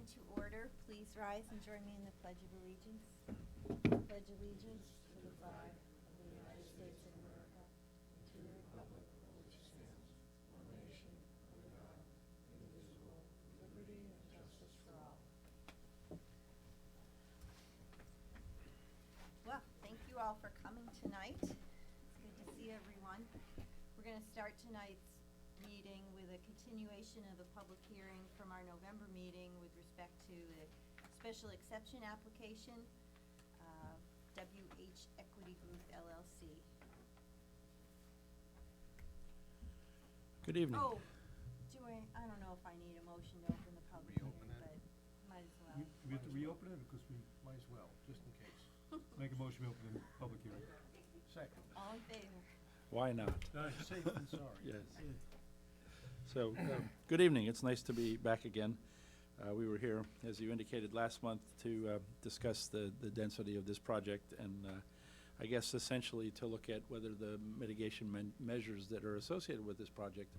meeting to order. Please rise and join me in the Pledge of Allegiance. Pledge allegiance to the flag of the United States of America, to the republic for which it stands, one nation, under God, indivisible, with liberty and justice for all. Well, thank you all for coming tonight. It's good to see everyone. We're going to start tonight's meeting with a continuation of the public hearing from our November meeting with respect to the special exception application, WH Equity Group LLC. Good evening. Oh, I don't know if I need a motion to open the public hearing, but might as well. We have to reopen it because we might as well, just in case. Make a motion, we open the public hearing. Second. All in favor? Why not? Safe and sorry. Yes. So, good evening. It's nice to be back again. We were here, as you indicated, last month to discuss the density of this project and I guess essentially to look at whether the mitigation measures that are associated with this project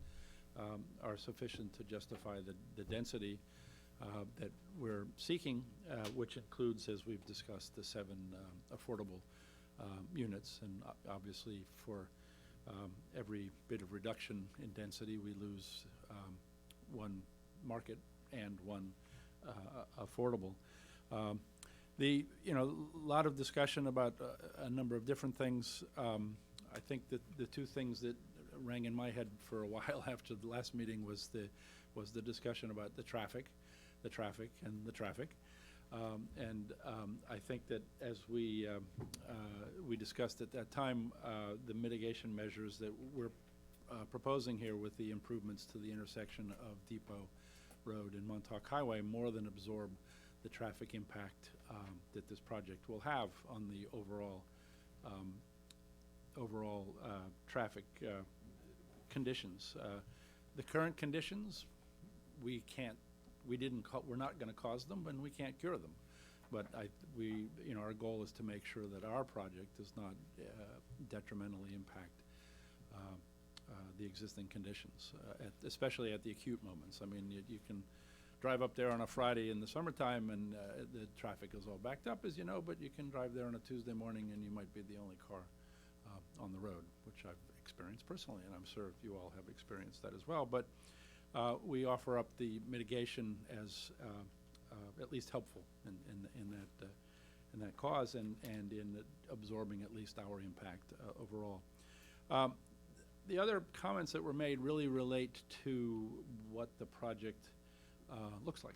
are sufficient to justify the density that we're seeking, which includes, as we've discussed, the 7 affordable units. And obviously for every bit of reduction in density, we lose one market and one affordable. A lot of discussion about a number of different things. I think that the two things that rang in my head for a while after the last meeting was the discussion about the traffic. I think that as we discussed at that time, the mitigation measures that we're proposing here with the improvements to the intersection of Depot Road and Montauk Highway more than absorb the traffic impact that this project will have on the overall traffic conditions. The current conditions, we're not going to cause them, and we can't cure them. But our goal is to make sure that our project does not detrimentally impact the existing conditions, especially at the acute moments. I mean, you can drive up there on a Friday in the summertime and the traffic is all backed up, as you know, but you can drive there on a Tuesday morning and you might be the only car on the road, which I've experienced personally, and I'm sure you all have experienced that as well. But we offer up the mitigation as at least helpful in that cause and in absorbing at least our impact overall. The other comments that were made really relate to what the project looks like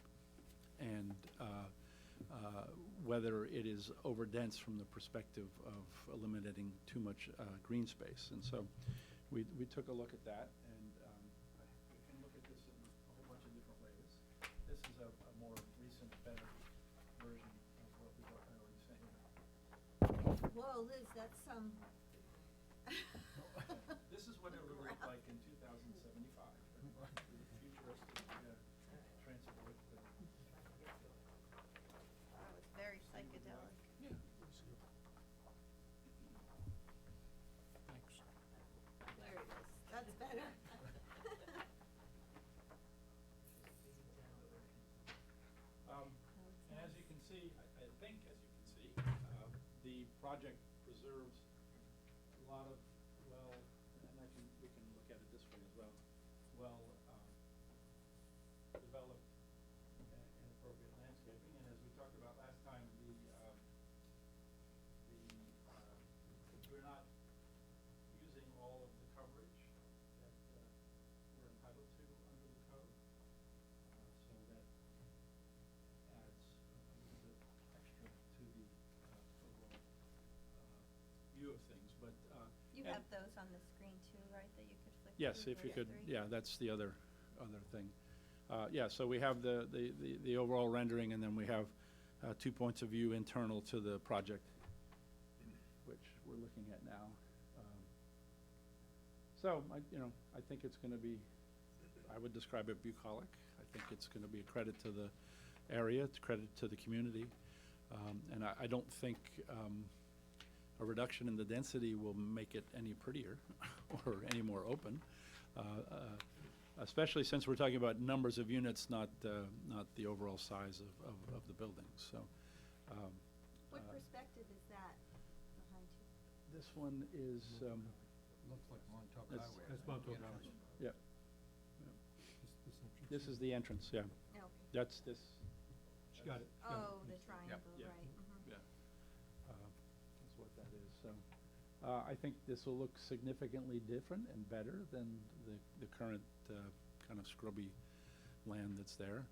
and whether it is overdense from the perspective of eliminating too much green space. And so we took a look at that, and we can look at this in a whole bunch of different ways. This is a more recent, better version of what we were already saying. Whoa, Liz, that's This is what it would look like in 2075. Futuristic transport. Wow, it's very psychedelic. Yeah. Thanks. There it is. That's better. And as you can see, I think as you can see, the project preserves a lot of and we can look at it this way as well, developed and appropriate landscaping. And as we talked about last time, we're not using all of the coverage that we're entitled to under the code, so that adds a little bit extra to the overall view of things. But You have those on the screen too, right, that you could flick through? yes, if you those could, three? yeah, that's the other thing. Yeah, so we have the overall rendering, and then we have 2 points of view internal to the project, which we're looking at now. So I think it's going to be, I would describe it bucolic. I think it's going to be a credit to the area, it's a credit to the community, and I don't think a reduction in the density will make it any prettier or any more open. especially since we're talking about numbers of units, not the overall size of the building, so. What perspective is that behind you? This one is, Looks like Montauk That's- Highway. That's Montauk Highway. yeah, Entrance. this is the entrance, yeah. Okay. That's this. She got it. Oh, the triangle, Yeah. right. Mhm. Yeah. That's what that is, so. I think this will look significantly different and better than the current kind of scrubby land that's there.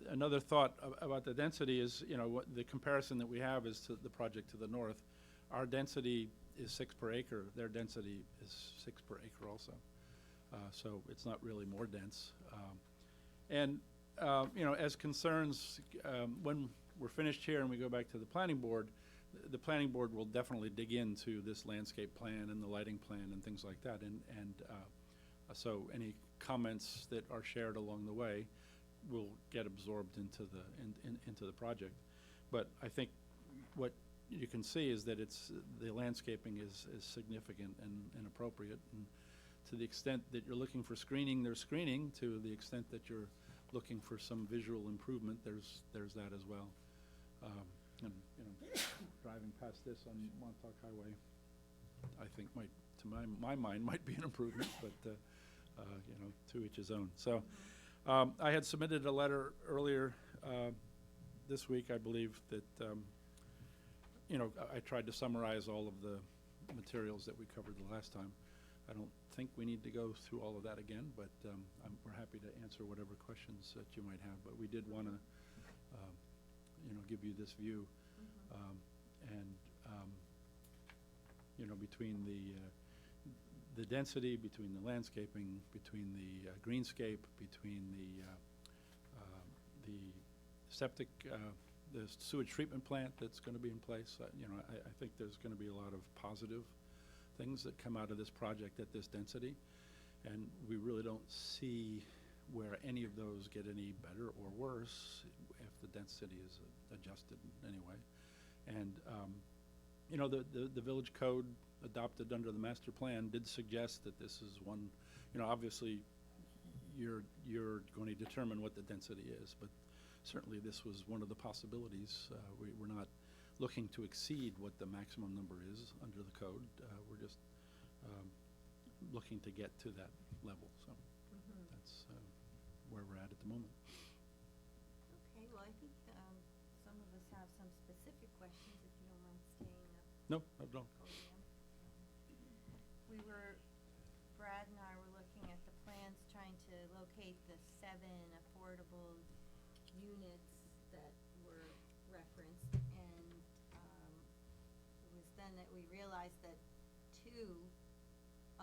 Another thought about the density is, what the comparison that we have is to the project to the north. Our density is 6 per acre. Their density is 6 per acre also. So it's not really more dense. As concerns, when we're finished here and we go back to the planning board, the planning board will definitely dig into this landscape plan and the lighting plan and things like that. So any comments that are shared along the way will get absorbed into the project. But I think what you can see is that the landscaping is significant and appropriate. And to the extent that you're looking for screening, there's screening. To the extent that you're looking for some visual improvement, there's that as well. Driving past this on Montauk Highway, I think to my mind, might be an improvement, but, to each his own. So, I had submitted a letter earlier, this week, I believe, that, I tried to summarize all of the materials that we covered the last time. I don't think we need to go through all of that again, but, we're happy to answer whatever questions that you might have. But we did want to, give you this view. Between the density, between the landscaping, between the greenscape, between the septic, the sewage treatment plant that's going to be in place, I think there's going to be a lot of positive things that come out of this project at this density. And we really don't see where any of those get any better or worse if the density is adjusted in any way. And, the village code adopted under the master plan did suggest that this is one, obviously you're going to determine what the density is, but certainly this was one of the possibilities. We're not looking to exceed what the maximum number is under the code. We're just looking to get to that level. So that's where we're at the moment. Okay, well, I think some of us have some specific questions, if you don't mind staying up. No, I don't. Brad and I were looking at the plans, trying to locate the 7 affordable units that were referenced, and it was then that we realized that 2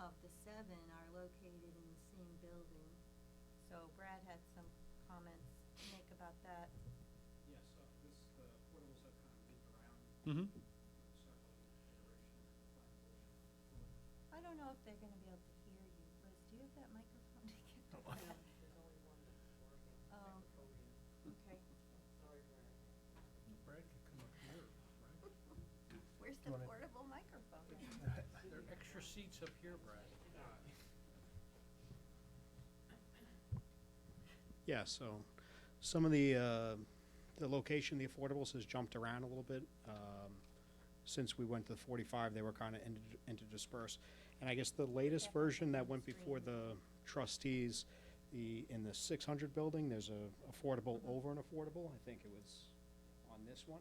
of the 7 are located in the same building. So Brad had some comments to make about that. Yes, the affordables have kind of moved around. Mm-hmm. I don't know if they're gonna be able to hear you. Liz, do you have that microphone to get to that? Oh, okay. Brad can come up here, right? Where's Do you the wanna- portable microphone? There are extra seats up here, Brad. Yeah, so some of the location, the affordables has jumped around a little bit. Since we went to the 45, they were kind of interdispersed. And I guess the latest version that went before the trustees, in the 600 building, there's a affordable over an affordable. I think it was on this one.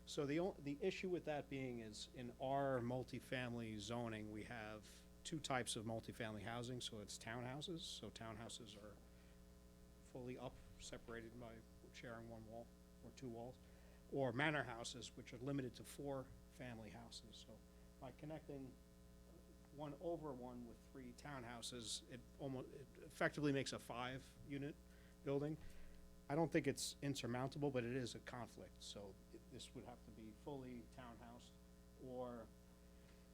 So the issue with that being is in our multifamily zoning, we have 2 types of multifamily housing. So it's townhouses. So townhouses are fully up, separated by sharing 1 wall or 2 walls, or manor houses, which are limited to 4 family houses. So by connecting one over one with 3 townhouses, it effectively makes a 5-unit building. I don't think it's insurmountable, but it is a conflict. So this would have to be fully townhouse, or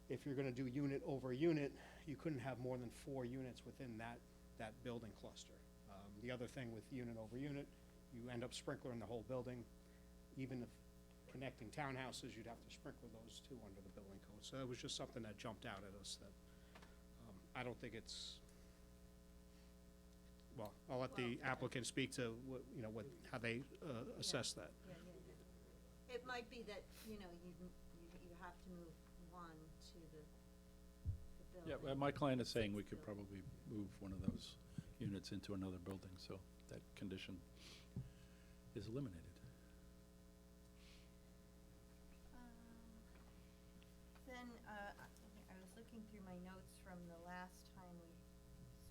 if you're gonna do unit over unit, you couldn't have more than 4 units within that building cluster. The other thing with unit over unit, you end up sprinklering the whole building. Even if connecting townhouses, you'd have to sprinkle those 2 under the building code. So it was just something that jumped out at us that I don't think it's well, I'll let the applicant speak to what, you know, what, how they assess that. Yeah. It might be that, you know, you have to move one to the building. Yeah, well, my client is saying we Six could building. probably move one of those units into another building, so that condition is eliminated. Then, I was looking through my notes from the last time we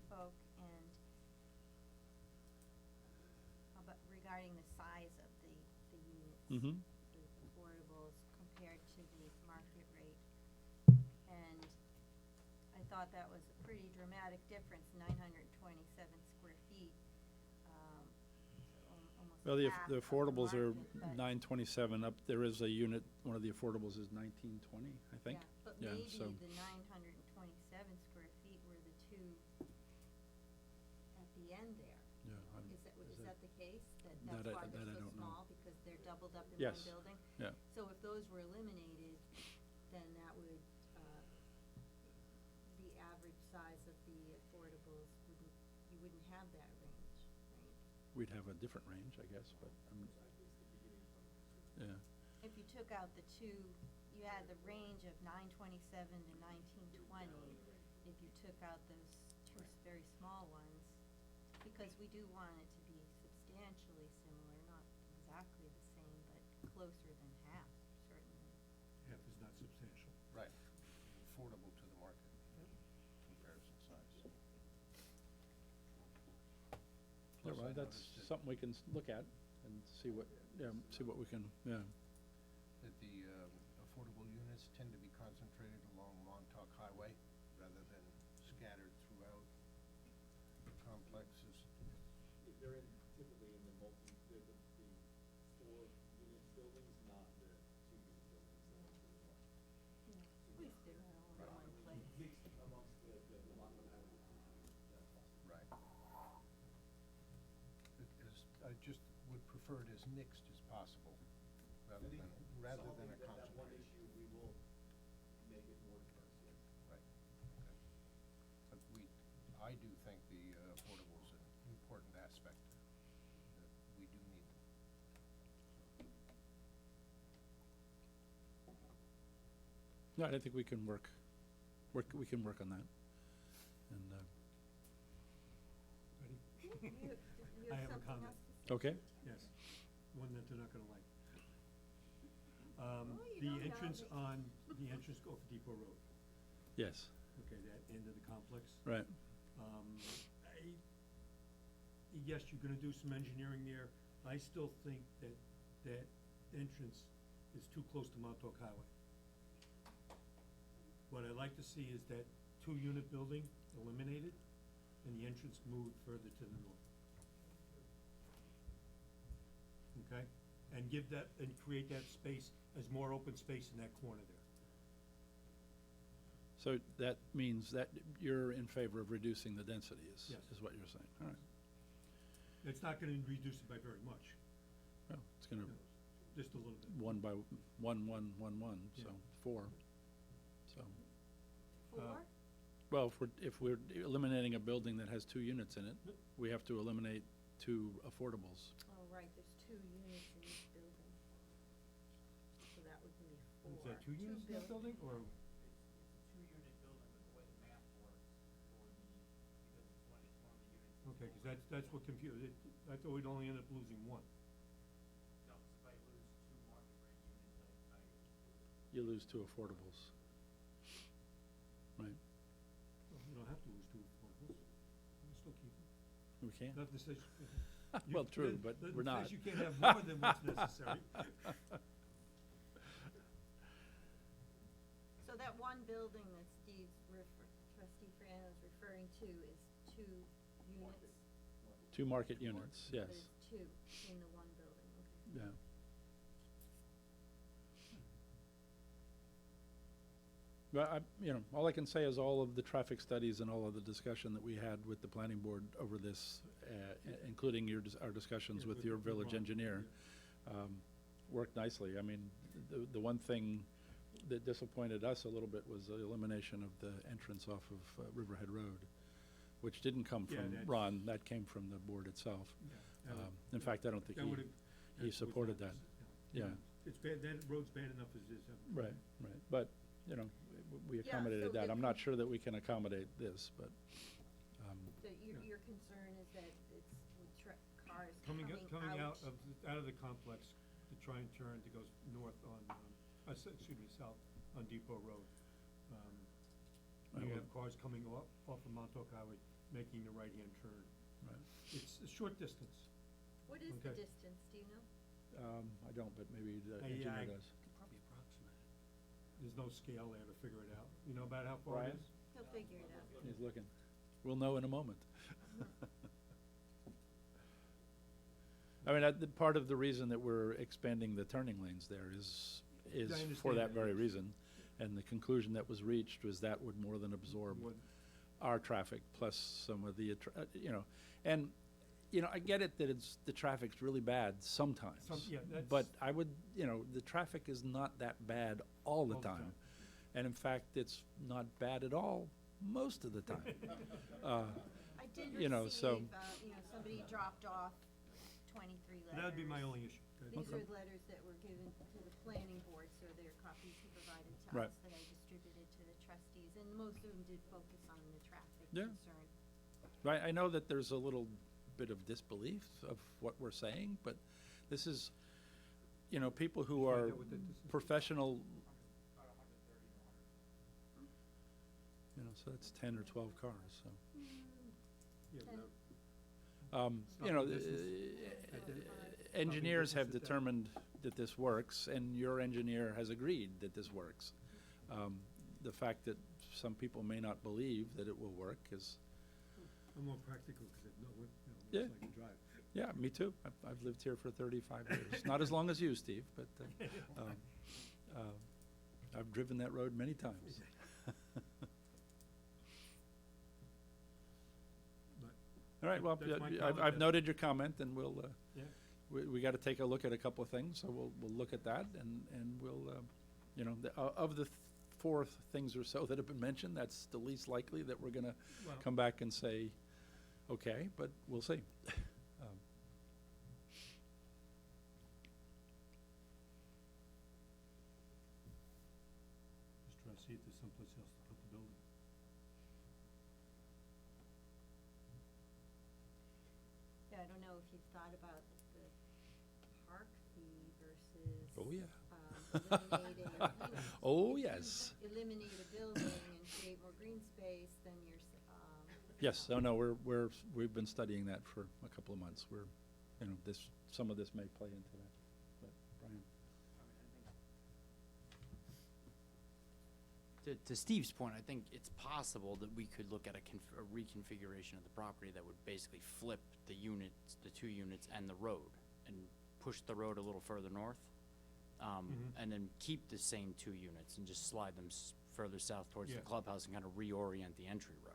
spoke, and about regarding the size of the units. Mm-hmm. The affordables compared to the market rate. And I thought that was a pretty dramatic difference, 927 square feet. Almost Well, the half the of affordables are market, but- 927 up, there is a unit, one of the affordables is 1920, I think. Yeah, but Yeah, maybe so- the 927 square feet were the two at the end there. Yeah, I'm- Is that the case? That's That why I they're so don't know. small, because they're doubled up in one Yes. building? Yeah. So if those were eliminated, then that would, the average size of the affordables you wouldn't have that range, right? We'd have a different range, I guess, but, yeah. If you took out the two, you had the range of 927 to 1920, if you took out those two very small ones, because we do want it to be substantially similar, not exactly the same, but closer than half, certainly. Half is not substantial. Right, affordable to the market, comparison size. Yeah, Plus, well, I that's noticed that- something we can look at and see what we can, yeah. that the affordable units tend to be concentrated along Montauk Highway rather than scattered throughout the complexes. They're typically in the four unit buildings, not the two unit buildings that are to the north. At least they're all in one place. Mixed amongst the Montauk Highway. Right. I just would prefer it as mixed as possible, rather than a Solving that one concentrated. issue, we will make it more diverse, yes. Right, okay. But I do think the affordable is an important aspect, that we do need them. No, I think we can work on that. And, Ready? You I have have a something comment. else to say? okay, Yes, one that they're not gonna like. you The don't know entrance me. the entrance off Depot Road, yes, okay, that end of the complex. right. Yes, you're gonna do some engineering there. I still think that entrance is too close to Montauk Highway. What I'd like to see is that two-unit building eliminated and the entrance moved further to the north. Okay? And give that, and create that space as more open space in that corner there. So that means that you're in favor of reducing the density, Yes. is what you're saying, all right. It's not gonna reduce it by very much, Well, it's gonna, just a little bit. 1 by 1, 1, 1, 1, so Yeah. 4, so. 4? Well, if we're eliminating a building that has 2 units in it, we have to eliminate 2 affordables. Oh, right, there's 2 units in each building. So that would be 4. Is that two units in that building, or? It's a two-unit building, but the way the map works because it's one of the units. Okay, 'cause that's what confused it. I thought we'd only end up losing one. No, 'cause if I lose two market rate units, I You lose 2 affordables. Right, Well, you don't have to lose two affordables. You can still keep them. we can't. Nothing says. Well, true, but we're not. Says you can't have more than what's necessary. So that one building that Trustee Friano is referring to is 2 units? 2 market units, yes, There's 2 in the one building, okay. yeah. Well, all I can say is all of the traffic studies and all of the discussion that we had with the planning board over this, including our discussions Yeah, with your village Ron, engineer, worked nicely. I mean, the one thing that disappointed us a little bit was the elimination of the entrance off of Riverhead Road, which didn't come Yeah, from that's- Ron, that came from the board itself. That would- In fact, I don't think that would've- he was supported not- that. Yeah. It's bad, that road's bad enough as is. Right, right, but, you know, we Yeah, accommodated so that. the I'm not sure that we can accommodate this, but, So Yeah. your concern is that it's with cars Coming coming out of the complex to try and turn to go north on, excuse me, south on Depot Road. I You will- have cars coming off of Montauk Highway, making the right-hand turn. right. It's a short distance. What is the Okay. distance, do you know? I don't, but maybe the I- engineer I- does. Probably approximate. There's no scale there to figure it out. You know about how far it Brian? is? He'll figure it out. He's looking. We'll know in a moment. I mean, part of the reason that we're expanding the turning lanes there is I for understand that that. very reason. And the conclusion that was reached was that would more than absorb More- our traffic plus some of the, you know, and, you know, I get it that the traffic's really bad sometimes. Yeah, But I would, you know, the traffic is not that bad all the All the time. time. And in fact, it's not bad at all most of the time. I did You know, receive, so- you know, somebody dropped off 23 letters. That would be my only issue. These are letters that were given to the planning board, so they're copies he provided to Right. us that I distributed to the trustees, and most of them did focus on the traffic Yeah. concern. Right, I know that there's a little bit of disbelief of what we're saying, but this is, you know, people who Find are out what the distance is. professional, About 130 to 100. you know, so that's 10 or 12 cars, so. Yeah, And- no, You know, Stopping distance. engineers have distance at that. determined that this works, and your engineer has agreed that this works. The fact that some people may not believe that it will work is, I'm more practical because I know what, Yeah. so I can drive. yeah, me too. I've lived here for 35 years. Not as long as you, Steve, but I've driven that road many times. But, All right, well, That's my I've comment then. noted your comment, and we'll, yeah, we got to take a look at a couple of things, so we'll look at that, and we'll, you know, of the 4 things or so that have been mentioned, that's the least likely that we're gonna well, come back and say, okay, but we'll see. just try to see if there's someplace else to put the building. Yeah, I don't know if you've thought about the park fee versus. Oh, yeah. Eliminating, you know, Oh, if you yes. eliminate a building and create more green space, then you're, Yes, no, we've been studying that for a couple of months. We're, you know, some of this may play into that, but, Brian? To Steve's point, I think it's possible that we could look at a reconfiguration of the property that would basically flip the units, the 2 units and the road, and push the road a little further north, and then keep the same 2 units and just slide them further south towards the Yeah. clubhouse and kind of reorient the entry road.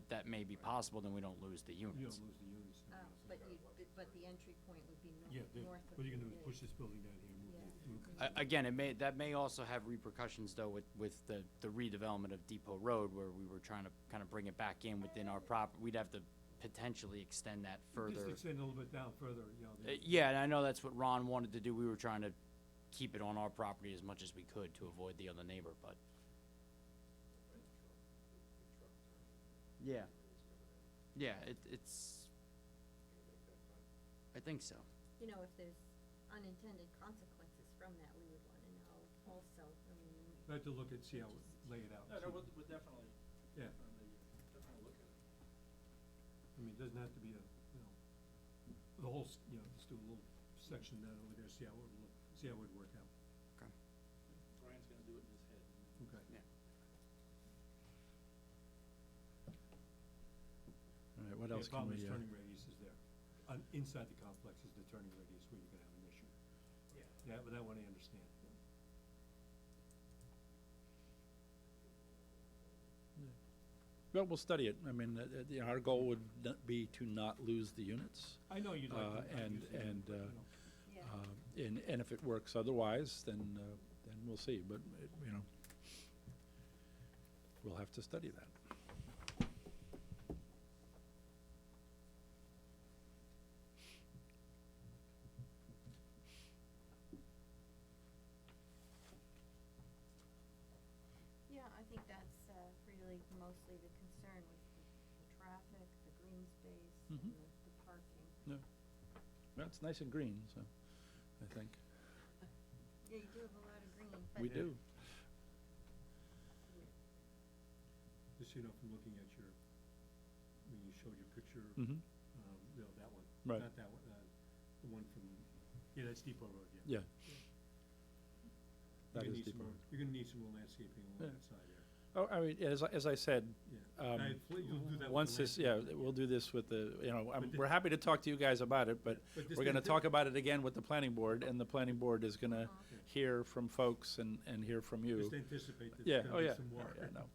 That may be possible, then we don't lose the You don't units. lose the units. but the entry point would be Yeah, north of. what are you gonna do, the- is push this building down here and move Yeah. it? Again, that may also have repercussions though with the redevelopment of Depot Road, where we were trying to kind of bring it back in within our we'd have to potentially extend that further. Just extend a little bit down further, you know. Yeah, and I know that's what Ron wanted to do. We were trying to keep it on our property as much as we could to avoid the other neighbor, but. Yeah. Yeah, it's. I think so. You know, if there's unintended consequences from that, we would wanna know also, I mean. I have to look at, see how, lay it out. No, see. we'll definitely, Yeah, definitely look at it. I mean, it doesn't have to be a, you know, the whole, you know, just do a little section down over there, see how it would look, see how it would work out. Brian's gonna do it in his head. Okay. Yeah. All right, what Yeah, else can problem we, is turning radius is there. Inside the complex is the turning radius where you're gonna have an issue. Yeah. Yeah, but that one I understand. well, we'll study it. I mean, you know, our goal would be to not lose the units. I know you'd like to. And, obviously, and, but, you know, Yeah. and if it works otherwise, then we'll see, but, you know, we'll have to study that. think that's really mostly the concern with the traffic, the green space, and Mhm. the parking. Well, it's nice and green, so, I think. Yeah, you do have a lot of green, but. We do. Just, you know, from looking at your, when you showed your picture, Mm-hmm, you know, that one. Right. Not that one, the one from, yeah, that's Depot Road, yeah. yeah. That is Depot Road. You're gonna need some more landscaping Yeah. along that side there. Oh, I mean, as I said, Yeah. You'll do that with the once this, yeah, landscaping. we'll do this with the, you know, But we're happy to talk to you guys about it, but But this we're gonna is- talk about it again with the planning board, and the planning board is gonna Uh-huh. hear from folks and hear from you. Just anticipate that Yeah, there's oh, gonna yeah, be some work. yeah, no.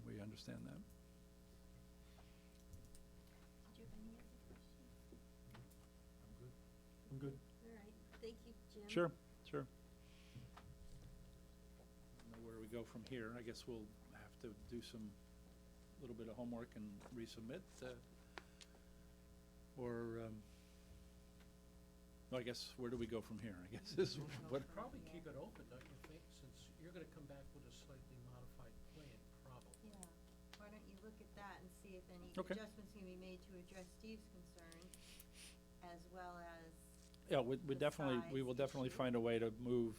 We understand that. Did you have any other questions? I'm good. All right, thank you, Jim. Sure. Know where we go from here. I guess we'll have to do some, little bit of homework and resubmit, or, well, I guess, where do we go from here, I guess is what. Probably keep it open, don't you think, since you're gonna come back with a slightly modified plan, probably. Yeah, why don't you look at that and see if any Okay. adjustments can be made to address Steve's concerns, as well as, Yeah, we the definitely, we size will definitely issue. find a way to move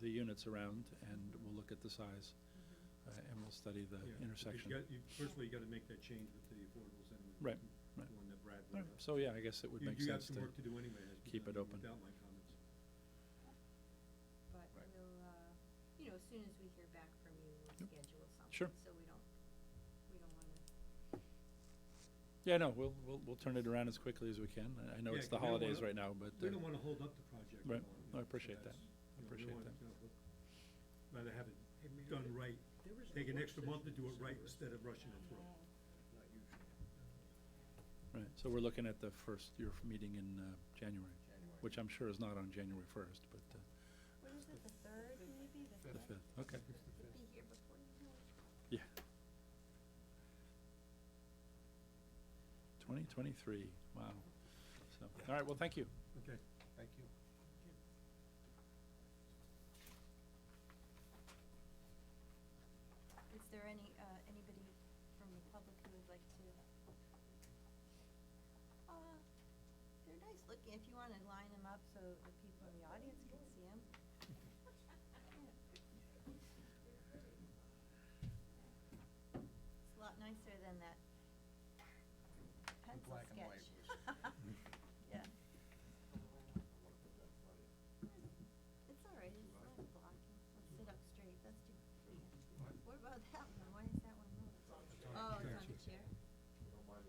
the units around, and we'll look at the size, and we'll study the Yeah, because intersection. Firstly, you gotta make that change with the affordables and Right, the right. one that Brad All brought right, up. So, yeah, I guess it would make You have sense some to, work to do anyway, as keep it open. without my comments. but Right. we'll, you know, as soon as we hear back from you, we'll Yep. schedule something. Sure. So we don't wanna. yeah, no, we'll turn it around as quickly as we can. I know Yeah, it's the 'cause we don't holidays wanna- right now, but, We don't wanna hold up the project. Right. you I know, appreciate so that. that's, you know, we Appreciate wanna, that. you know, rather have it Hey, Mary, done right, there is take a an work extra month to session do in it right December. instead of rushing it through. Not usually. right, so we're looking at the first, your meeting in January, which I'm sure is not on January 1st, but What is it, the third, maybe, the the fifth? 5th, okay. Could be here before you know it. Yeah. 2023, wow. So, all right, well, thank you. Okay. Thank you. Is there anybody from the public who would like to? They're nice looking, if you wanna line them up so the people in the audience can see them. It's a lot nicer than that pencil black and white sketch. Yeah. It's all right, it's not blocking. Let's sit up straight, that's too. What about that one? Why is that one moved? Oh, it's on the chair? No, never mind.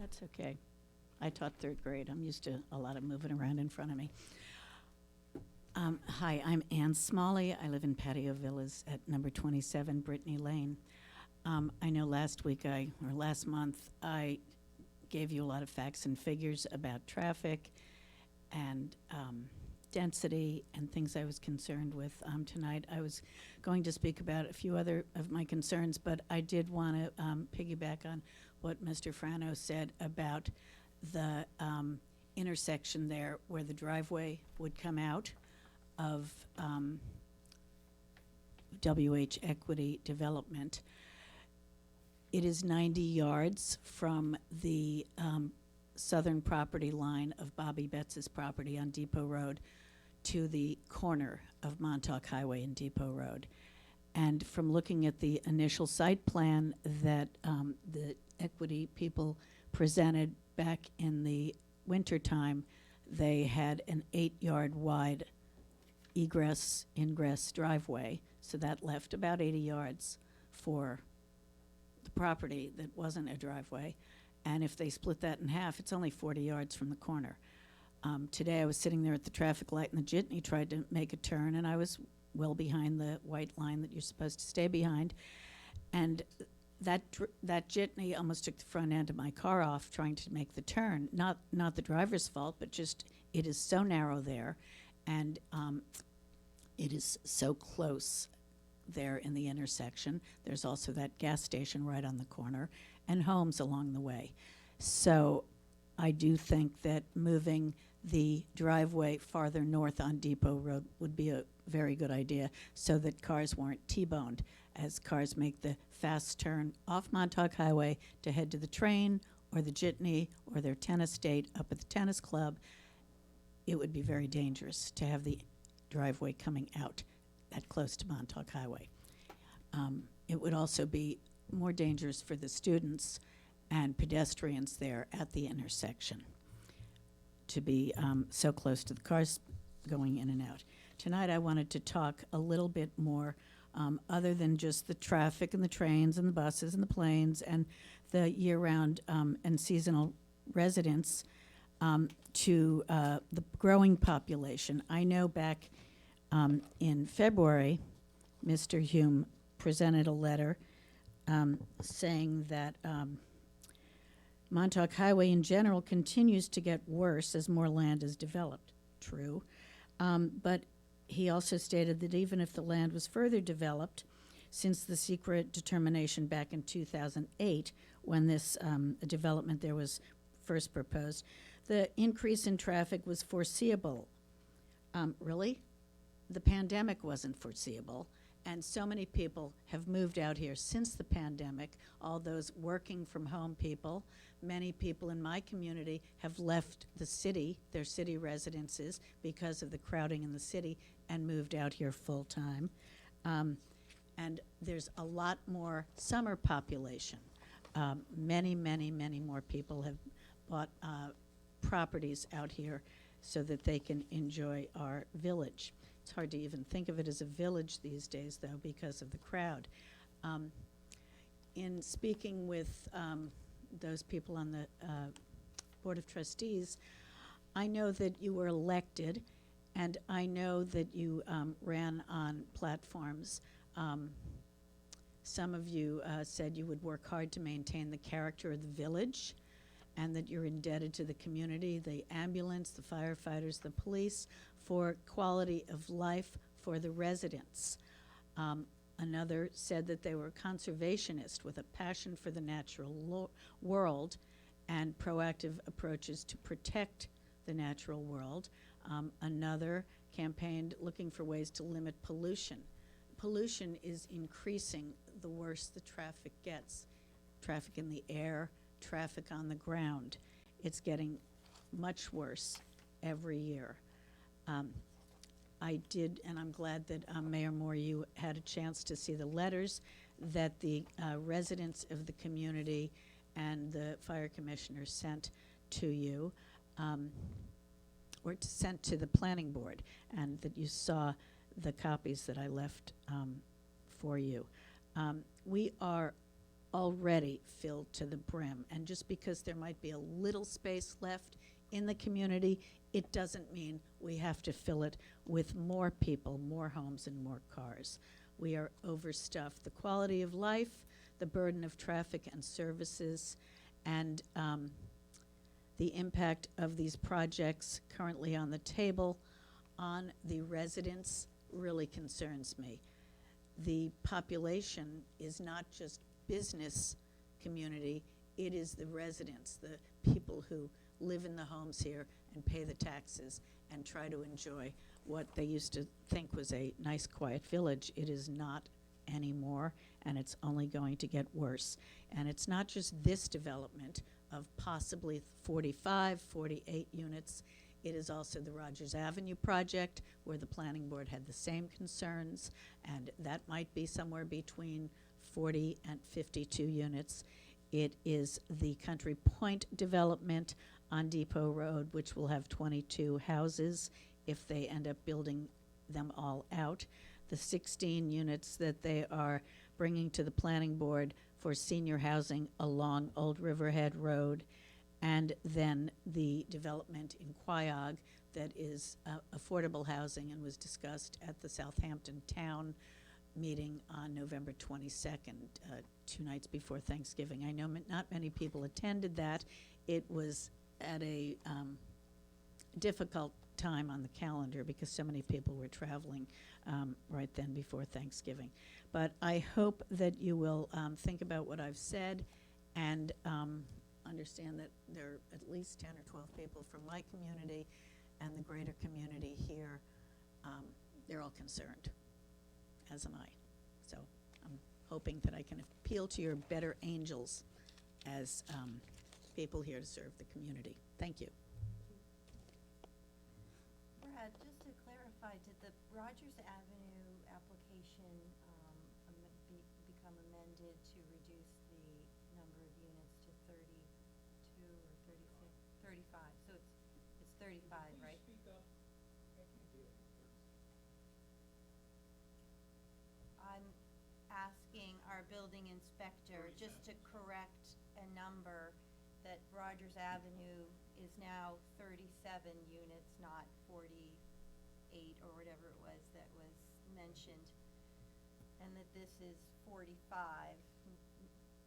That's okay. I taught third grade. I'm used to a lot of moving around in front of me. Hi, I'm Ann Smalley. I live in Patio Villas at number 27 Brittany Lane. I know last month, I gave you a lot of facts and figures about traffic and density and things I was concerned with. Tonight, I was going to speak about a few other of my concerns, but I did want to piggyback on what Mr. Frano said about the intersection there where the driveway would come out of WH Equity Development. It is 90 yards from the southern property line of Bobby Betts's property on Depot Road to the corner of Montauk Highway and Depot Road. And from looking at the initial site plan that the equity people presented back in the wintertime, they had an 8-yard wide egress ingress driveway. So that left about 80 yards for the property that wasn't a driveway. And if they split that in half, it's only 40 yards from the corner. Today I was sitting there at the traffic light and the jitney tried to make a turn, and I was well behind the white line that you're supposed to stay behind. And that jitney almost took the front end of my car off trying to make the turn. Not the driver's fault, but just it is so narrow there, and it is so close there in the intersection. There's also that gas station right on the corner and homes along the way. So I do think that moving the driveway farther north on Depot Road would be a very good idea so that cars weren't T-boned as cars make the fast turn off Montauk Highway to head to the train or the jitney or their tennis date up at the tennis club. It would be very dangerous to have the driveway coming out that close to Montauk Highway. It would also be more dangerous for the students and pedestrians there at the intersection to be so close to the cars going in and out. Tonight I wanted to talk a little bit more other than just the traffic and the trains and the buses and the planes and the year-round and seasonal residents to the growing population. I know back in February, Mr. Hume presented a letter saying that Montauk Highway in general continues to get worse as more land is developed. True. But he also stated that even if the land was further developed, since the secret determination back in 2008, when this development there was first proposed, the increase in traffic was foreseeable. Really? The pandemic wasn't foreseeable. And so many people have moved out here since the pandemic, all those working from home people. Many people in my community have left the city, their city residences, because of the crowding in the city and moved out here full time. And there's a lot more summer population. Many, many, many more people have bought properties out here so that they can enjoy our village. It's hard to even think of it as a village these days, though, because of the crowd. In speaking with those people on the Board of Trustees, I know that you were elected, and I know that you ran on platforms. Some of you said you would work hard to maintain the character of the village, and that you're indebted to the community, the ambulance, the firefighters, the police, for quality of life for the residents. Another said that they were conservationist with a passion for the natural world and proactive approaches to protect the natural world. Another campaigned looking for ways to limit pollution. Pollution is increasing the worse the traffic gets. Traffic in the air, traffic on the ground. It's getting much worse every year. I did, and I'm glad that Mayor Moore, you had a chance to see the letters that the residents of the community and the fire commissioner sent to you, or sent to the planning board, and that you saw the copies that I left for you. We are already filled to the brim, and just because there might be a little space left in the community, it doesn't mean we have to fill it with more people, more homes, and more cars. We are overstuffed. The quality of life, the burden of traffic and services, and the impact of these projects currently on the table on the residents really concerns me. The population is not just business community, it is the residents, the people who live in the homes here and pay the taxes and try to enjoy what they used to think was a nice, quiet village. It is not anymore, and it's only going to get worse. And it's not just this development of possibly 45, 48 units. It is also the Rogers Avenue project, where the planning board had the same concerns, and that might be somewhere between 40 and 52 units. It is the Country Point development on Depot Road, which will have 22 houses if they end up building them all out. The 16 units that they are bringing to the planning board for senior housing along Old Riverhead Road, and then the development in Quiog that is affordable housing and was discussed at the Southampton Town meeting on November 22nd, 2 nights before Thanksgiving. I know not many people attended that. It was at a difficult time on the calendar because so many people were traveling right then before Thanksgiving. But I hope that you will think about what I've said and understand that there are at least 10 or 12 people from my community and the greater community here. They're all concerned, as am I. So I'm hoping that I can appeal to your better angels as people here to serve the community. Thank you. Brad, just to clarify, did the Rogers Avenue application become amended to reduce the number of units to 32 or 36? 35, so it's 35, right? Speak up. I can't hear you. I'm asking our building inspector just to correct a number that Rogers Avenue is now 37 units, not 48 or whatever it was that was mentioned. And that this is 45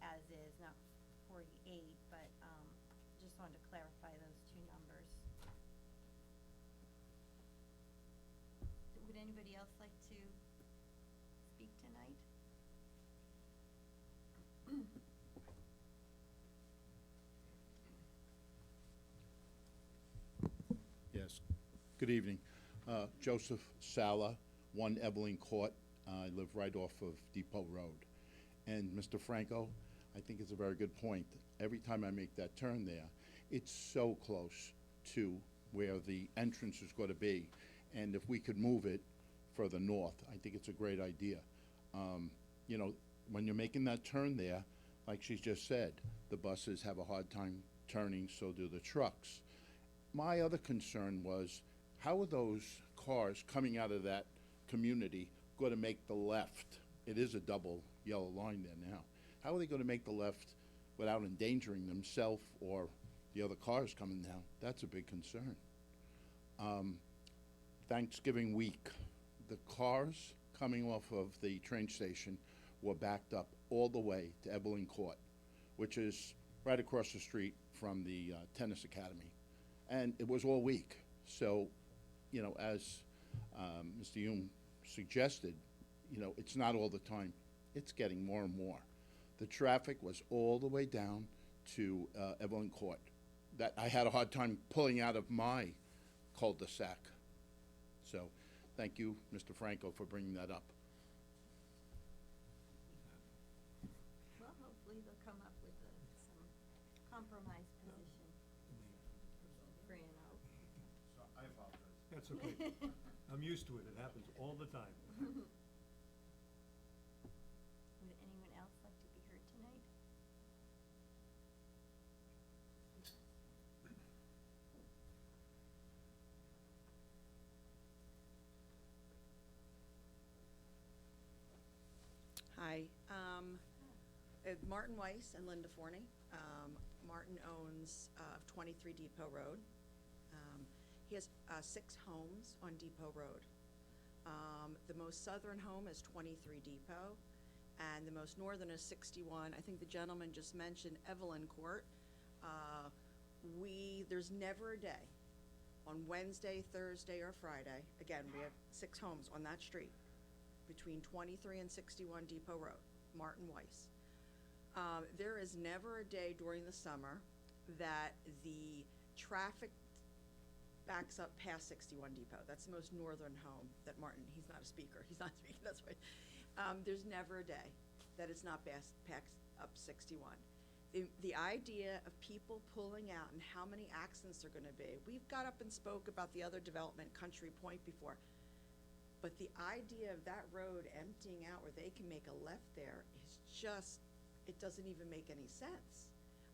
as is, not 48, but just wanted to clarify those two numbers. Would anybody else like to speak tonight? Yes. Good evening. Joseph Sala, 1 Evelyn Court. I live right off of Depot Road. And Mr. Franco, I think it's a very good point. Every time I make that turn there, it's so close to where the entrance is going to be. And if we could move it further north, I think it's a great idea. You know, when you're making that turn there, like she's just said, the buses have a hard time turning, so do the trucks. My other concern was, how are those cars coming out of that community going to make the left? It is a double yellow line there now. How are they going to make the left without endangering themselves or the other cars coming down? That's a big concern. Thanksgiving week, the cars coming off of the train station were backed up all the way to Evelyn Court, which is right across the street from the tennis academy. And it was all week. So, you know, as Mr. Hume suggested, you know, it's not all the time. It's getting more and more. The traffic was all the way down to Evelyn Court. That I had a hard time pulling out of my cul-de-sac. So, thank you, Mr. Franco, for bringing that up. Well, hopefully they'll come up with some compromise position. Bringing out. So I apologize. That's okay. I'm used to it. It happens all the time. Would anyone else like to be heard tonight? Hi, Martin Weiss and Linda Forney. Martin owns 23 Depot Road. He has 6 homes on Depot Road. The most southern home is 23 Depot, and the most northern is 61. I think the gentleman just mentioned Evelyn Court. There's never a day on Wednesday, Thursday, or Friday. Again, we have 6 homes on that street between 23 and 61 Depot Road, Martin Weiss. There is never a day during the summer that the traffic backs up past 61 Depot. That's the most northern home that Martin, he's not a speaker, he's not speaking, that's right. There's never a day that it's not packed up 61. The idea of people pulling out and how many accidents are gonna be, we've got up and spoke about the other development, Country Point, before. But the idea of that road emptying out where they can make a left there is just, it doesn't even make any sense.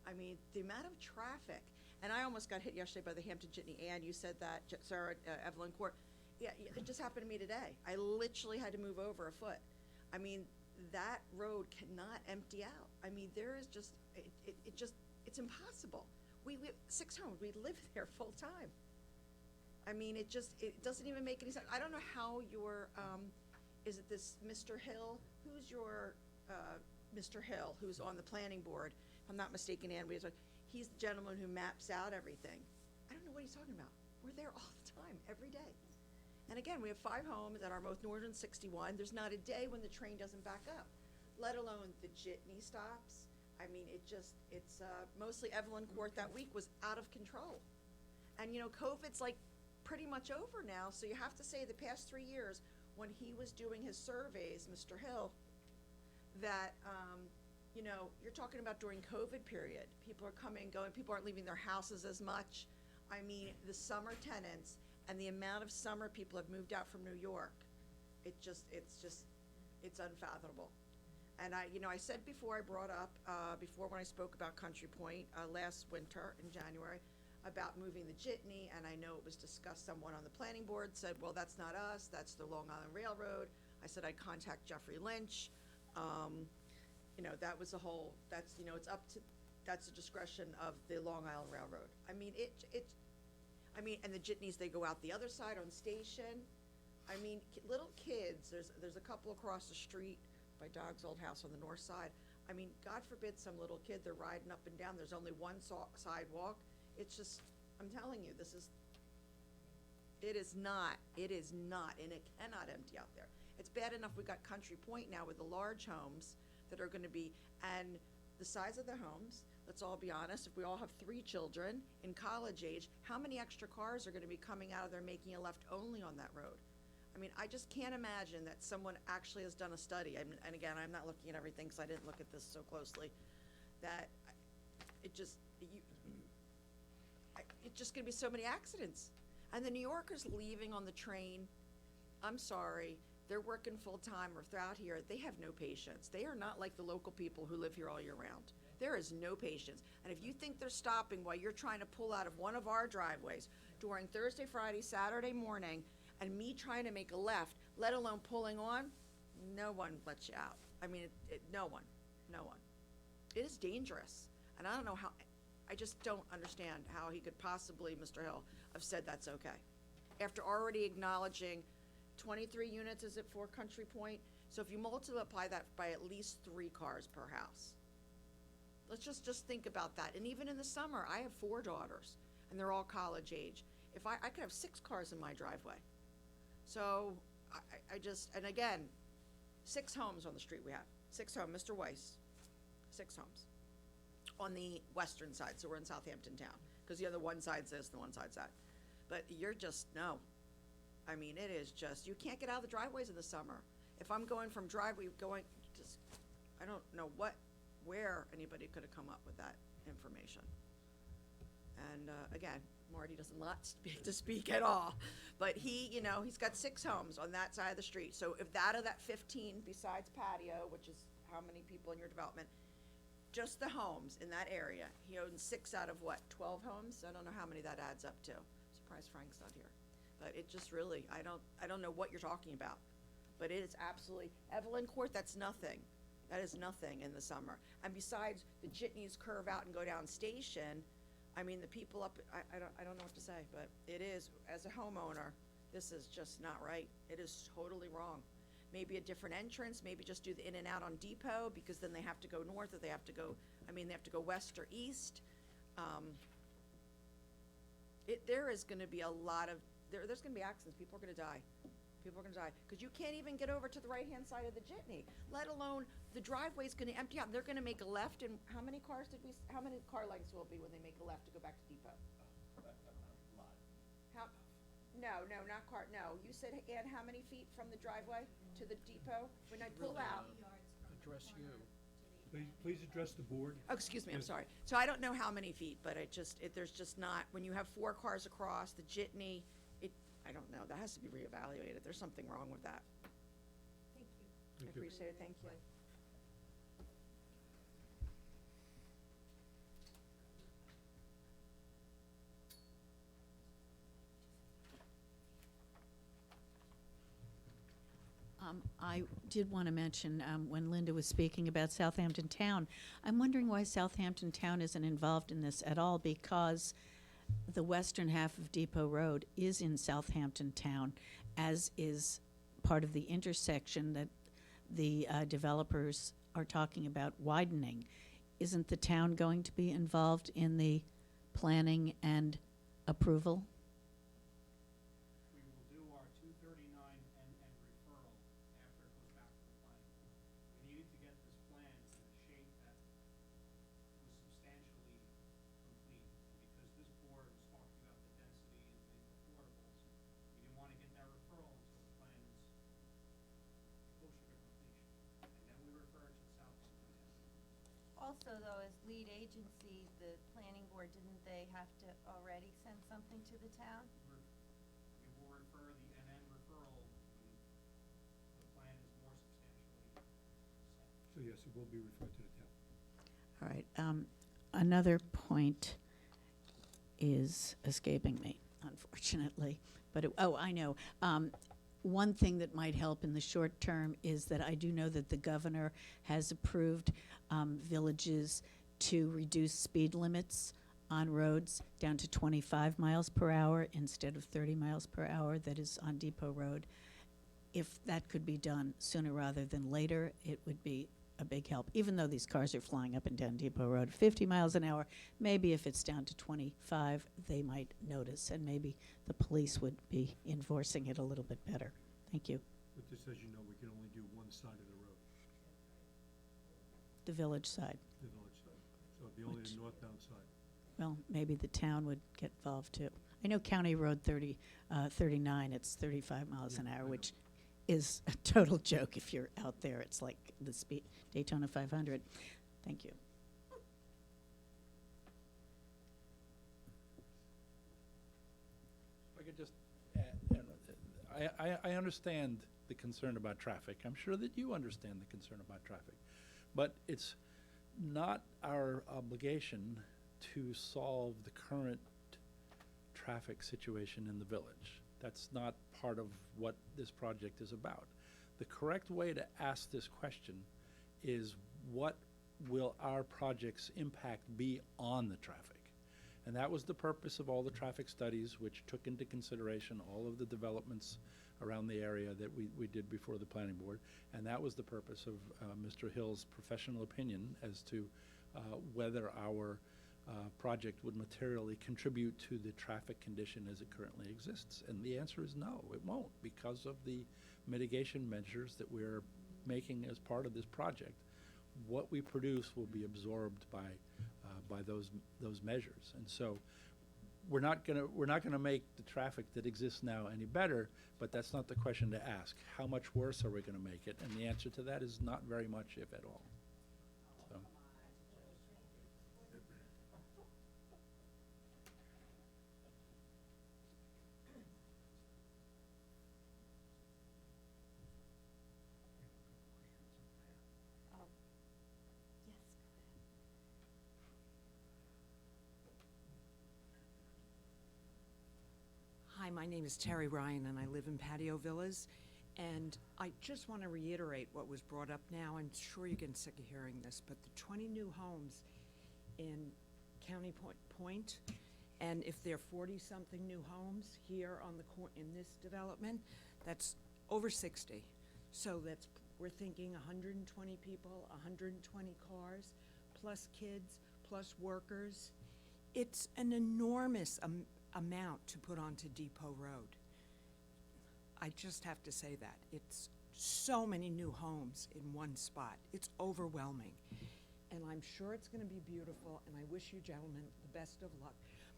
I mean, the amount of traffic, and I almost got hit yesterday by the Hampton Jitney, and you said that, Sarah, Evelyn Court. Yeah, it just happened to me today. I literally had to move over a foot. I mean, that road cannot empty out. I mean, there is just, it's impossible. We have 6 homes, we live there full time. I mean, it doesn't even make any sense. I don't know how your, is it this Mr. Hill? Who's your, Mr. Hill, who's on the planning board? If I'm not mistaken, Ann, he's the gentleman who maps out everything. I don't know what he's talking about. We're there all the time, every day. And again, we have 5 homes that are both northern 61. There's not a day when the train doesn't back up, let alone the jitney stops. I mean, it's mostly Evelyn Court that week was out of control. And, you know, COVID's like pretty much over now, so you have to say the past 3 years, when he was doing his surveys, Mr. Hill, that, you know, you're talking about during COVID period, people are coming, going, people aren't leaving their houses as much. I mean, the summer tenants and the amount of summer people have moved out from New York, it's unfathomable. And I said before, I brought up, before when I spoke about Country Point, last winter in January, about moving the jitney, and I know it was discussed, someone on the planning board said, well, that's not us, that's the Long Island Railroad. I said I'd contact Jeffrey Lynch. That was a whole, that's, it's up to, that's the discretion of the Long Island Railroad. I mean, and the jitneys, they go out the other side on Station. I mean, little kids, there's a couple across the street by Dog's old house on the north side. I mean, God forbid some little kid, they're riding up and down, there's only one sidewalk. It's just, I'm telling you, it is not, and it cannot empty out there. It's bad enough we got Country Point now with the large homes that are gonna be, and the size of the homes, let's all be honest, if we all have 3 children in college age, how many extra cars are gonna be coming out of there making a left only on that road? I mean, I just can't imagine that someone actually has done a study, and again, I'm not looking at everything because I didn't look at this so closely, that it's just gonna be so many accidents. And the New Yorkers leaving on the train, I'm sorry, they're working full-time or throughout here, they have no patience. They are not like the local people who live here all year round. There is no patience. And if you think they're stopping while you're trying to pull out of one of our driveways during Thursday, Friday, Saturday morning, and me trying to make a left, let alone pulling on, no one lets you out. I mean, no one. It is dangerous. And I don't know how, I just don't understand how he could possibly, Mr. Hill, have said that's okay. After already acknowledging 23 units, is it for Country Point? So if you multiply that by at least 3 cars per house. Let's just think about that. And even in the summer, I have 4 daughters, and they're all college age. If I could have 6 cars in my driveway. So I just, and again, 6 homes on the street we have. 6 homes, Mr. Weiss, 6 homes. On the western side, so we're in Southampton town, because the other one side's this, the one side's that. But you're just, no. I mean, it is just, you can't get out of the driveways in the summer. If I'm going from driveway, I don't know where anybody could have come up with that information. And, again, Marty doesn't lot to speak at all, but he's got 6 homes on that side of the street. So if that of that 15 besides patio, which is how many people in your development, just the homes in that area, he owns 6 out of what, 12 homes? I don't know how many that adds up to. Surprised Frank's not here. But it just really, I don't know what you're talking about. But it is absolutely, Evelyn Court, that's nothing. That is nothing in the summer. And besides, the jitneys curve out and go down Station. I mean, the people up, I don't know what to say, but it is, as a homeowner, this is just not right. It is totally wrong. Maybe a different entrance, maybe just do the in and out on Depot, because then they have to go north, or they have to go west or east. There is gonna be a lot of, there's gonna be accidents, people are gonna die. Because you can't even get over to the right-hand side of the jitney, let alone the driveway's gonna empty out. They're gonna make a left, and how many car lengths will it be when they make a left to go back to Depot? No, not car, no. You said, Ann, how many feet from the driveway to the depot? When I pull out, Address you. Please address the board. oh, excuse me, I'm Yes. sorry. So I don't know how many feet, but there's just not, when you have 4 cars across, the jitney, I don't know, that has to be reevaluated. There's something wrong with that. Thank you. I Thank you. appreciate it, thank you. I did want to mention, when Linda was speaking about Southampton Town, I'm wondering why Southampton Town isn't involved in this at all, because the western half of Depot Road is in Southampton Town, as is part of the intersection that the developers are talking about widening. Isn't the town going to be involved in the planning and approval? We will do our 2/3 Also, though, as lead agency, the planning board, didn't they have to already send something to the town? We will refer the NN referral when the plan is more substantially set. So yes, it will be referred to the town. All right, another point is escaping me, unfortunately, but, I know. One thing that might help in the short term is that I do know that the governor has approved villages to reduce speed limits on roads down to 25 miles per hour instead of 30 miles per hour that is on Depot Road. If that could be done sooner rather than later, it would be a big help. Even though these cars are flying up and down Depot Road 50 miles an hour, maybe if it's down to 25, they might notice, and maybe the police would be enforcing it a little bit better. Thank you. But just as you know, we can only do one side of the road, The village side. the village side. So it'd be only Which- the northbound side. Well, maybe the town would get involved too. I know County Road 39, it's 35 miles Yeah, an I hour, know. which is a total joke if you're out there. It's like the speed Daytona 500. Thank you. If I could just add, I understand the concern about traffic. I'm sure that you understand the concern about traffic. But it's not our obligation to solve the current traffic situation in the village. That's not part of what this project is about. The correct way to ask this question is, what will our project's impact be on the traffic? And that was the purpose of all the traffic studies, which took into consideration all of the developments around the area that we did before the planning board. And that was the purpose of Mr. Hill's professional opinion as to whether our project would materially contribute to the traffic condition as it currently exists. And the answer is no, it won't, because of the mitigation measures that we're making as part of this project. What we produce will be absorbed by those measures. And so we're not gonna make the traffic that exists now any better, but that's not the question to ask. How much worse are we gonna make it? And the answer to that is not very much, if at all. So. Oh, yes, go ahead. Hi, my name is Terry Ryan, and I live in Patio Villas. And I just want to reiterate what was brought up now. I'm sure you're getting sick of hearing this, but the 20 new homes in County Point, and if there are 40-something new homes here on in this development, that's over 60. So we're thinking 120 people, 120 cars, plus kids, plus workers. It's an enormous amount to put onto Depot Road. I just have to say that. It's so many new homes in one spot. It's overwhelming. And I'm sure it's going to be beautiful, and I wish you gentlemen the best of luck.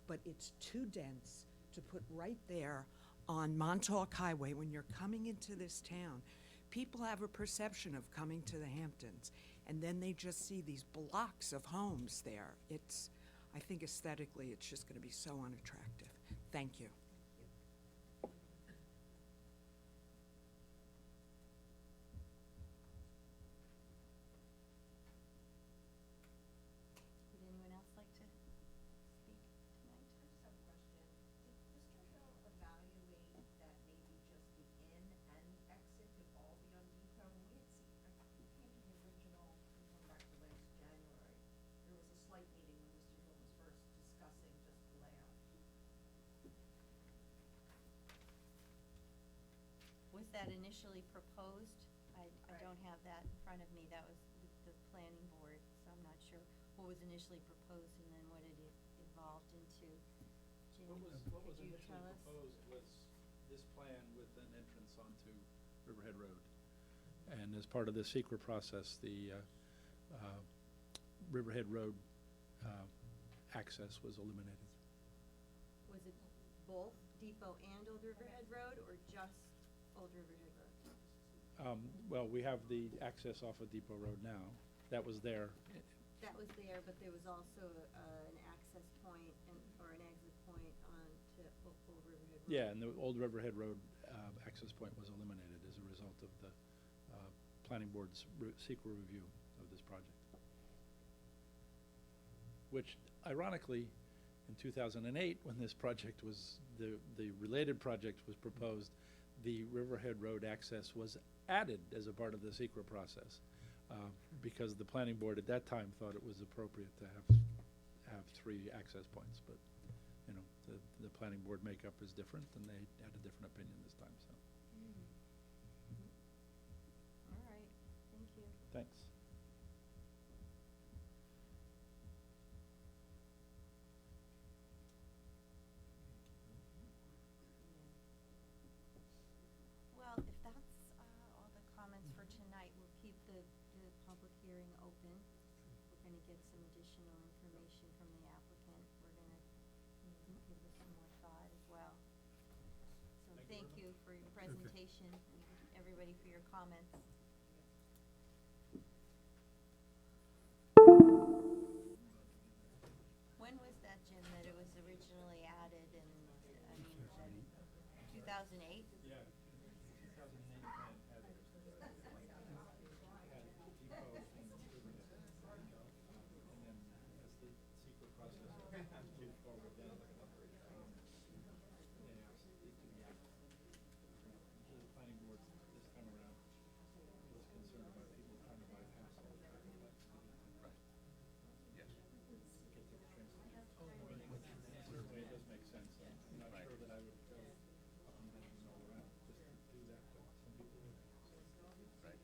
But it's too dense to put right there on Montauk Highway when you're coming into this town. People have a perception of coming to the Hamptons, and then they just see these blocks of homes there. I think aesthetically, it's just going to be so unattractive. Thank you. Would anyone else like to speak tonight? Sub-question, did Mr. Hill evaluate that maybe just the in and the exit could all be on Depot? When we had seen, I came to the original, going back to last January, there was a slight meeting when Mr. Hill was first discussing just the layout. Was that initially proposed? I Right. don't have that in front of me. That was with the planning board, so I'm not sure what was initially proposed and then what it evolved into. Jim, What was could you initially tell us? proposed was this plan with an entrance onto Riverhead Road. And as part of the secret process, the Riverhead Road access was eliminated. Was it both Depot and Old Riverhead Road, or just Old Riverhead Road? Well, we have the access off of Depot Road now. That was there that was there, but there was also an access point or an exit point on to Old Riverhead Road. Yeah, and the Old Riverhead Road access point was eliminated as a result of the planning board's secret review of this project. Which ironically, in 2008, when this project was, the related project was proposed, the Riverhead Road access was added as a part of the secret process. Because the planning board at that time thought it was appropriate to have 3 access points, but, you know, the planning board makeup is different, and they had a different opinion this time, so, All right, thank you. thanks. Well, if that's all the comments for tonight, we'll keep the public hearing open. We're gonna get some additional information from the applicant. We're gonna give this some more thought as well. So thank you for your presentation and everybody for your comments. When was that, Jim, that it was originally added in, I mean, 2008? Yeah, 2008 plan had it. Had depot and then as the secret process moved forward, then the planning board this time around was concerned about people trying to bypass all the traffic lights to get to Right. Yes. get to the train station. Which in a certain way does make sense. I'm not Right. sure that I would go up and down and all around just to do that, but some people would. Right.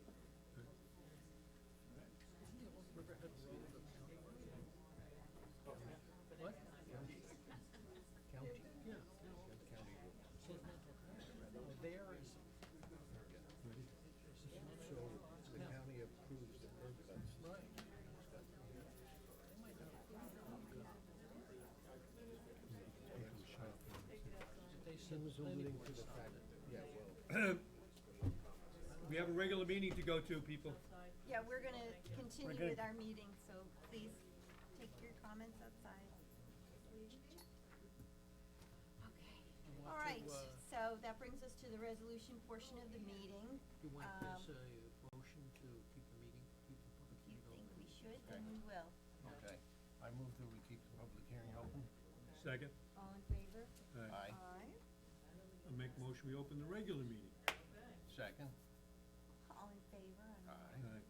What? County. Yeah. County road. There is. So the county approves the curb cuts. Right. They said He was planning alluding board to the fact, stopped yeah, well, We have a regular meeting to go to, people. Yeah, we're gonna continue gonna- with our meeting, so please take your comments outside. Okay, all right, so that brings us to the resolution portion of the meeting. You want Um, this, motion to keep the meeting, keep the public If you hearing think open? we should, then we will. okay. I move that we keep the public hearing open. Second. All in favor? Aye. Aye. I make a motion, we open the regular meeting. Second. All in favor? Aye.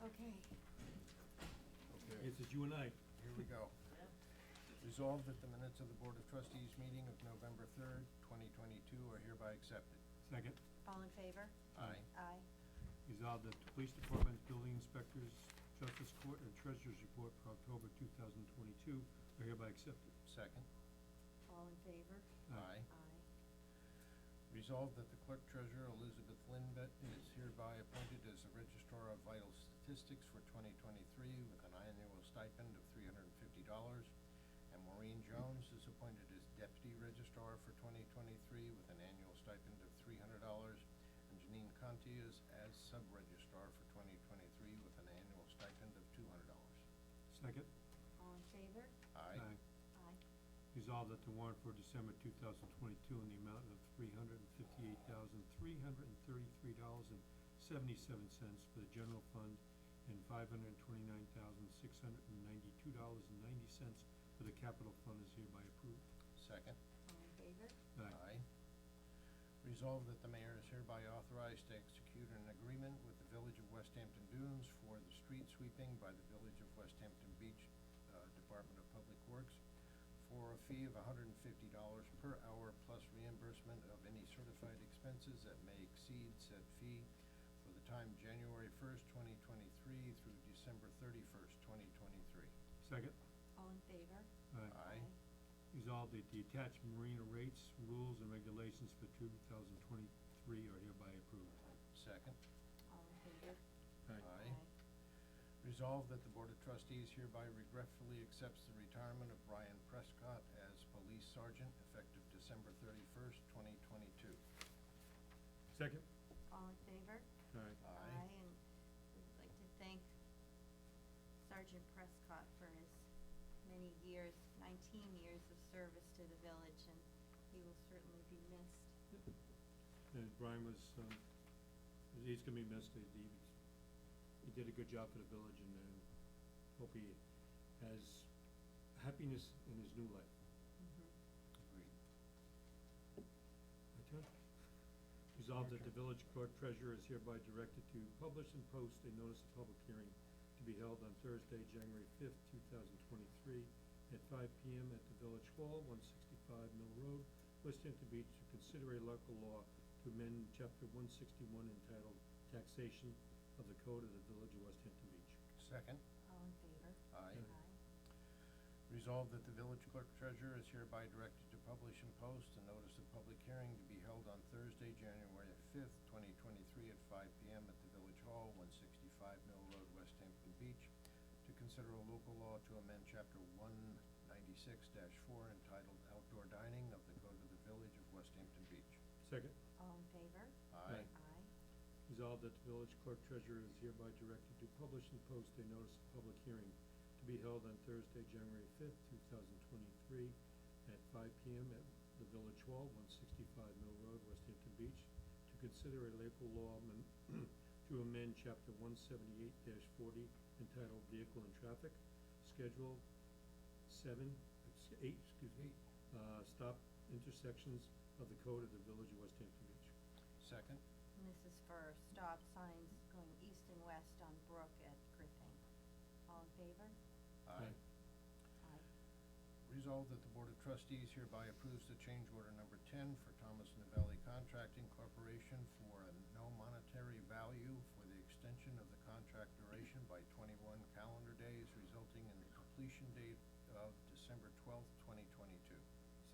Okay. Okay. It's just you and I. Here we go. Resolved that the minutes of the Board of Trustees meeting of November 3rd, 2022 are hereby accepted. Second. All in favor? Aye. Aye. Resolved that the police department's building inspectors, justice court, and treasurer's report for October 2022 are hereby accepted. Second. All in favor? Aye. Aye. Resolved that the clerk treasurer Elizabeth Lindbett is hereby appointed as the registrar of vital statistics for 2023 with an annual stipend of $350. And Maureen Jones is appointed as deputy registrar for 2023 with an annual stipend of $300. And Janine Conti is as sub-registrar for 2023 with an annual stipend of $200. Second. All in favor? Aye. Aye. Resolved that the warrant for December 2022 in the amount of $358,333.77 for the general fund and $529,692.90 for the capital fund is hereby approved. Second. All in favor? Aye. Resolved that the mayor is hereby authorized to execute an agreement with the Village of West Hampton Dunes for the street sweeping by the Village of West Hampton Beach Department of Public Works for a fee of $150 per hour plus reimbursement of any certified expenses that may exceed said fee for the time January 1st, 2023 through December 31st, 2023. Second. All in favor? Aye. Resolved that the attached marina rates, rules, and regulations for 2023 are hereby approved. Second. All in favor? Aye. Resolved that the Board of Trustees hereby regretfully accepts the retirement of Brian Prescott as Police Sergeant effective December 31st, 2022. Second. All in favor? Aye. Aye. And we'd like to thank Sergeant Prescott for his many years, 19 years of service to the village, and he will certainly be missed. And Brian was, he's gonna be missed. He did a good job for the village, and hope he has happiness in his new life. My turn? Resolved that the village clerk treasurer is hereby directed to publish and post a notice of public hearing to be held on Thursday, January 5th, 2023, at 5 p.m. at the Village Hall, 165 Mill Road, West Hampton Beach, to consider a local law to amend Chapter 161 entitled Taxation of the Code of the Village of West Hampton Beach. Second. All in favor? Aye. Aye. Resolved that the village clerk treasurer is hereby directed to publish and post a notice of public hearing to be held on Thursday, January 5th, 2023 at 5 p.m. at the Village Hall, 165 Mill Road, West Hampton Beach, to consider a local law to amend Chapter 196-4 entitled Outdoor Dining of the Code of the Village of West Hampton Beach. Second. All in favor? Aye. Aye. Resolved that the village clerk treasurer is hereby directed to publish and post a notice of public hearing to be held on Thursday, January 5th, 2023 at 5 p.m. at the Village Hall, 165 Mill Road, West Hampton Beach, to consider a local law to amend Chapter 178-40 entitled Vehicle and Traffic, Schedule 8, stop intersections of the Code of the Village of West Hampton Beach. Second. And this is for stop signs going east and west on Brook at Griffin. All in favor? Aye. Aye. Resolved that the Board of Trustees hereby approves the change order number 10 for Thomas Novelli Contracting Corporation for a no monetary value for the extension of the contract duration by 21 calendar days, resulting in the completion date of December 12th, 2022.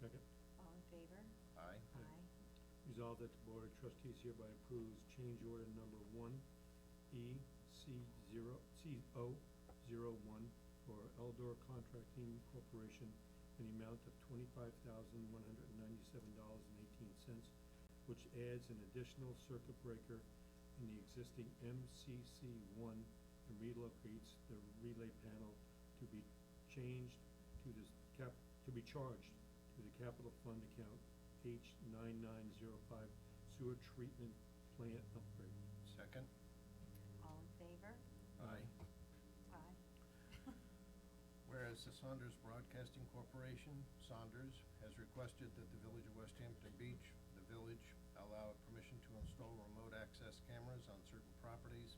Second. All in favor? Aye. Aye. Resolved that the Board of Trustees hereby approves change order number 1EC001 for Eldor Contracting Corporation in the amount of $25,197.18, which adds an additional circuit breaker in the existing MCC1 and relocates the relay panel to be changed to charged to the capital fund account H9905 sewer treatment plant upgrade. Second. All in favor? Aye. Aye. Whereas the Saunders Broadcasting Corporation, Saunders, has requested that the Village of West Hampton Beach, the village, allow permission to install remote access cameras on certain properties,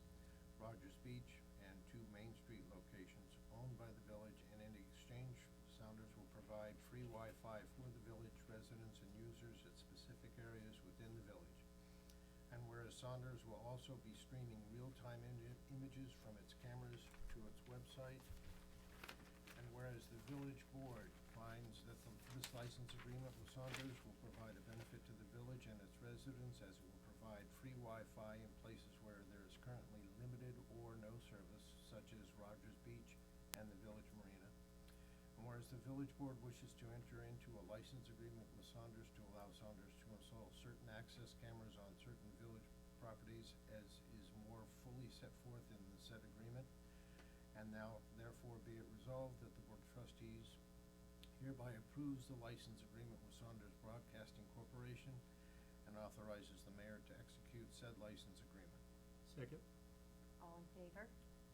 Rogers Beach, and 2 Main Street locations owned by the village, and in exchange, Saunders will provide free Wi-Fi for the village residents and users at specific areas within the village. And whereas Saunders will also be streaming real-time images from its cameras to its website, and whereas the village board finds that this license agreement with Saunders will provide a benefit to the village and its residents, as it will provide free Wi-Fi in places where there is currently limited or no service, such as Rogers Beach and the Village Marina. And whereas the village board wishes to enter into a license agreement with Saunders to allow Saunders to install certain access cameras on certain village properties, as is more fully set forth in the said agreement. And now therefore be it resolved that the Board of Trustees hereby approves the license agreement with Saunders Broadcasting Corporation and authorizes the mayor to execute said license agreement. Second. All in favor?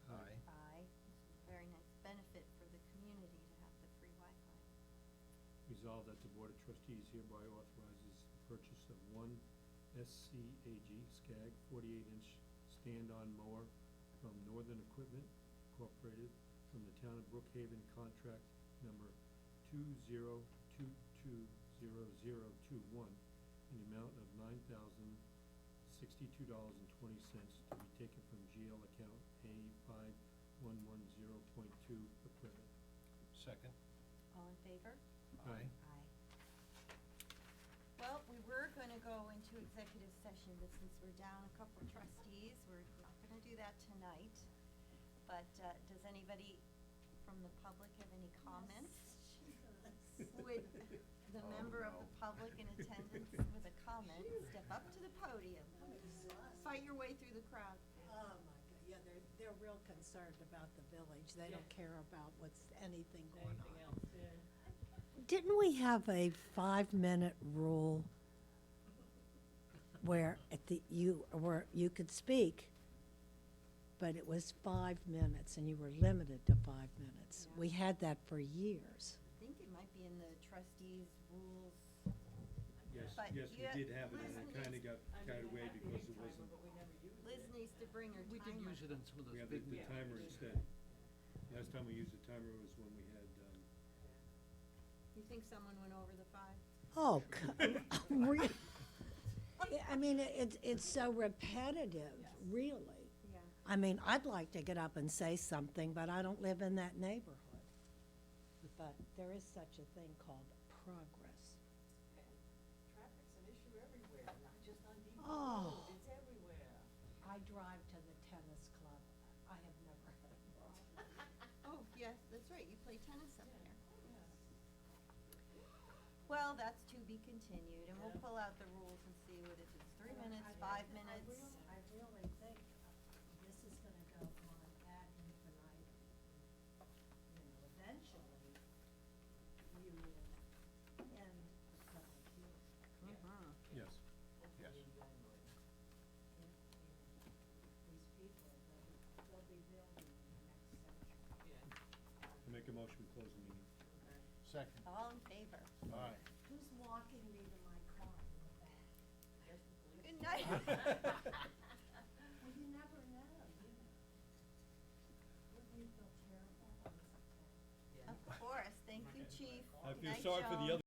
Aye. Aye. This is a very nice benefit for the community to have the free Wi-Fi. Resolved that the Board of Trustees hereby authorizes the purchase of one SCAG, SCAG 48-inch stand-on mower from Northern Equipment Incorporated from the town of Brookhaven, contract number 202200021 in the amount of $9,062.20 to be taken from GL account A5110.2 equipment. Second. All in favor? Aye. Aye. Well, we were gonna go into executive session, but since we're down a couple trustees, we're not gonna do that tonight. But, does anybody from the public have any comments? Would the member of the public in attendance with a comment step up to the podium? Fight your way through the crowd. Oh, my God, yeah, they're real concerned about the village. They don't care about anything going on. Didn't we have a 5-minute rule where you could speak, but it was 5 minutes and you were limited to 5 minutes? Yeah. We had that for years. I think it might be in the trustees' rules. Yes, But yes, we you- did have it, and Liz it kinda got carried away because it wasn't, Liz needs to bring her We timer. did use it in some of we those had the big meetings. timer instead. Last time we used the timer was when we had, You think someone went over the 5? Oh, I mean, it's so repetitive, really. Yeah. I mean, I'd like to get up and say something, but I don't live in that neighborhood. But there is such a thing called progress. Traffic's an issue everywhere, not just on Depot Oh. Road, it's everywhere. I drive to the tennis club. I have never had a problem. Oh, yes, that's right, you play tennis up there. Well, that's to be continued, and we'll pull out the rules and see what it is, 3 minutes, 5 minutes. I really think this is gonna go on ad infinitum. Eventually, you will end the public hearing. Mhm. yes. Yes. These people, they'll be building in the next century. I make a motion, we close the meeting. Second. All in favor? Aye. Who's walking me to my car in the back? Good night. Well, you never know, you know. Wouldn't you feel terrible? Of course, thank you, chief. I Good feel night, sorry for the Joan. other